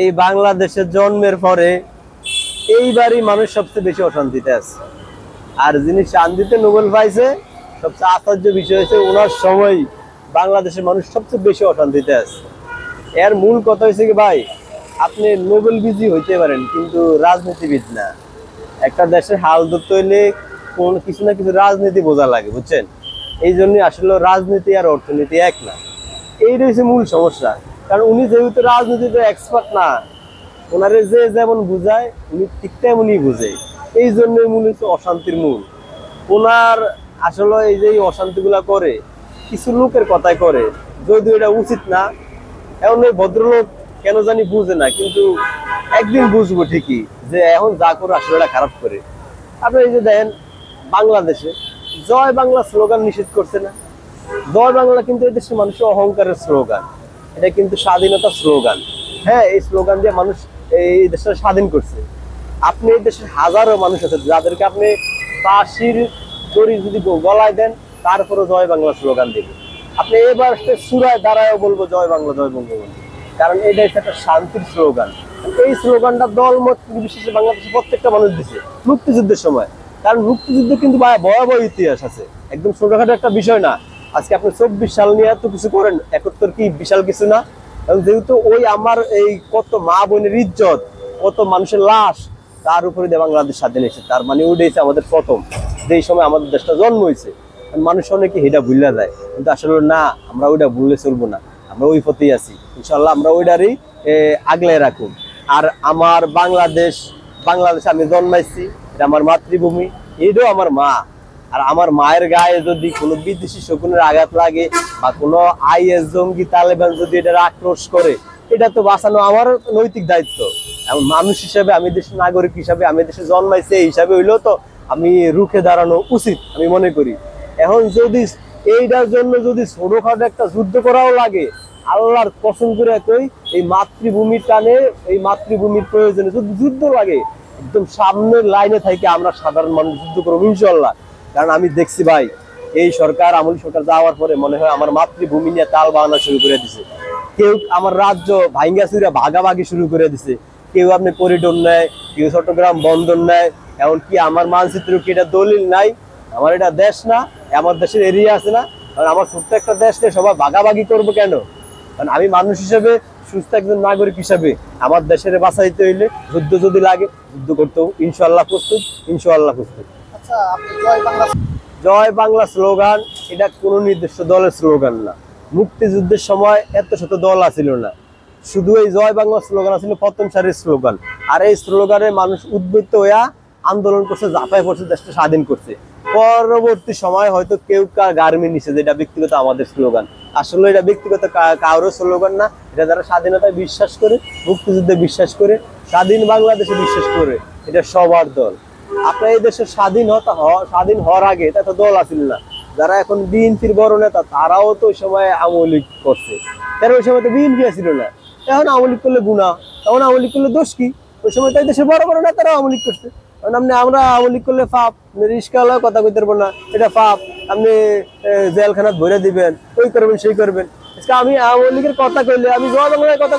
এই বাংলাদেশের জন্মের পরে এইবারই মানুষ সবচেয়ে বেশি অশান্তিতে আছে। আর যিনি শান্তিতে নোবেল পাইছে, সবচেয়ে আশ্চর্য বিষয় হচ্ছে ওনার সময় বাংলাদেশের মানুষ সবচেয়ে বেশি অশান্তিতে আছে। এর মূল কথা হচ্ছে কি ভাই, আপনি নোবেল বিজয়ী হইতে পারেন কিন্তু রাজনীতিবিদ না। একটা দেশের হাল ধরতে হইলে কোন কিছু না কিছু রাজনীতি বোঝা লাগে, বুঝছেন? এই জন্যই আসলে রাজনীতি আর অর্থনীতি এক না। এইটাই হচ্ছে মূল সমস্যা। কারণ উনি যেহেতু রাজনীতিতে এক্সপার্ট না, ওনারে যে যেমন বুঝায় উনি ঠিক তেমনই বুঝে। এই জন্যই মূল হচ্ছে অশান্তির মূল। ওনার আসলে এই যে অশান্তিগুলা করে কিছু লোকের কথাই করে, যদিও এটা উচিত না। এখন ওই ভদ্রলোক কেন জানি বুঝে না, কিন্তু একদিন বুঝবো ঠিকই যে এখন যা করে আসলে এটা খারাপ করে। আপনি এই যে দেখেন বাংলাদেশে জয় বাংলা স্লোগান নিষেধ করছে না? জয় বাংলা কিন্তু এই দেশের মানুষের অহংকারের স্লোগান, এটা কিন্তু স্বাধীনতার স্লোগান। হ্যাঁ, এই স্লোগান দিয়ে মানুষ এই দেশটা স্বাধীন করছে। আপনি এই দেশের হাজারো মানুষ আছে যাদেরকে আপনি ফাঁসির দড়ি যদি গলায় দেন, তারপরে জয় বাংলা স্লোগান দেবে। আপনি এবার সুরায় দাঁড়ায়ও বলবো জয় বাংলা জয় বঙ্গবন্ধু, কারণ এটা একটা শান্তির স্লোগান। এই স্লোগানটা দলমত বিশেষে বাংলাদেশের প্রত্যেকটা মানুষ দিচ্ছে মুক্তিযুদ্ধের সময়। কারণ মুক্তিযুদ্ধে কিন্তু ভয়াবহ ইতিহাস আছে, একদম ছোটখাটো একটা বিষয় না। আজকে আপনি 24 সাল নিয়ে এত কিছু করেন, 71 কি বিশাল কিছু না? এবং যেহেতু ওই আমার এই কত মা বোনের ইজ্জত, কত মানুষের লাশ, তার উপরে দিয়ে বাংলাদেশ স্বাধীন হয়েছে। তার মানে ওইটাই আমাদের প্রথম, যেই সময় আমাদের দেশটা জন্ম হয়েছে। মানুষ অনেকে এটা ভুলে যায়, কিন্তু আসলে না, আমরা ওইটা ভুললে চলবো না। আমরা ওই পথেই আছি, ইনশাল্লাহ আমরা ওইটারই আগলে রাখুন। আর আমার বাংলাদেশে আমি জন্মাইছি, এটা আমার মাতৃভূমি, এটাও আমার মা। আর আমার মায়ের গায়ে যদি কোনো বিদেশি শকুনের আঘাত লাগে বা কোনো আইএস জঙ্গি তালেবান যদি এটার আক্রোশ করে, এটা তো বাঁচানো আমার নৈতিক দায়িত্ব। এমন মানুষ হিসাবে, আমি দেশের নাগরিক হিসাবে, আমি দেশে জন্মাইছি এই হিসাবে হইলেও তো আমি রুখে দাঁড়ানো উচিত আমি মনে করি। এখন যদি এইটার জন্য যদি ছোটখাটো একটা যুদ্ধ করাও লাগে, আল্লাহর কসম করে কই, এই মাতৃভূমির টানে, এই মাতৃভূমির প্রয়োজনে যদি যুদ্ধ লাগে, একদম সামনের লাইনে থেকে আমরা সাধারণ মানুষ যুদ্ধ করবো ইনশাল্লাহ। কারণ আমি দেখছি ভাই, এই সরকার, আমলি সরকার যাওয়ার পরে মনে হয় আমার মাতৃভূমি নিয়ে তাল বাহানা শুরু করে দিছে। কেউ আমার রাজ্য ভাঙ্গা চুরা ভাগাভাগি শুরু করে দিছে। কেউ আপনি করিডোর নেয়, কেউ চট্টগ্রাম বন্দর নেয়। এমনকি আমার মানচিত্র কি এটা দলিল নাই? আমার এটা দেশ না, আমার দেশের এরিয়া আছে না? কারণ আমার ছোট্ট একটা দেশকে সবাই ভাগাভাগি করবো কেন? কারণ আমি মানুষ হিসেবে, সুস্থ একজন নাগরিক হিসাবে আমার দেশের বাঁচাইতে হইলে যুদ্ধ যদি লাগে, যুদ্ধ করতেও ইনশাল্লাহ প্রস্তুত, ইনশাল্লাহ প্রস্তুত। আচ্ছা, আপনি জয় বাংলা স্লোগান এটা কোনো নির্দিষ্ট দলের স্লোগান না। মুক্তিযুদ্ধের সময় এত শত দল আছিল না, শুধু এই জয় বাংলা স্লোগান ছিল প্রথম সারির স্লোগান। আর এই স্লোগানে মানুষ উদ্বুদ্ধ হইয়া আন্দোলন করছে, ঝাঁপায় পড়ছে, দেশটা স্বাধীন করছে। পরবর্তী সময় হয়তো কেউ গার্মি নিছে যে এটা ব্যক্তিগত আমাদের স্লোগান। আসলে এটা ব্যক্তিগত কারোর স্লোগান না, এটা যারা স্বাধীনতায় বিশ্বাস করে, মুক্তিযুদ্ধে বিশ্বাস করে, স্বাধীন বাংলাদেশে বিশ্বাস করে, এটা সবার দল। আপনার এই দেশের স্বাধীন হওয়ার আগে এত দল আছিল না। যারা এখন বিএনপির বড় নেতা, তারাও তো ওই সময় আওয়ামী লীগ করছে, কারণ ওই সময় তো বিএনপি ছিল না। এখন আওয়ামী লীগ করলে গুনাহ, তখন আওয়ামী লীগ করলে দোষ কি? ওই সময় তো এই দেশের বড় বড় নেতারা আওয়ামী লীগ করছে। আমরা আওয়ামী লীগ করলে পাপ, রিস্কাওয়ালা কথা কইতে পারবো না, এটা পাপ, আপনি জেলখানাত ভরে দিবেন, ওই করবেন সেই করবেন। আমি আওয়ামী লীগের কথা কইলে, আমি জয় বাংলার কথা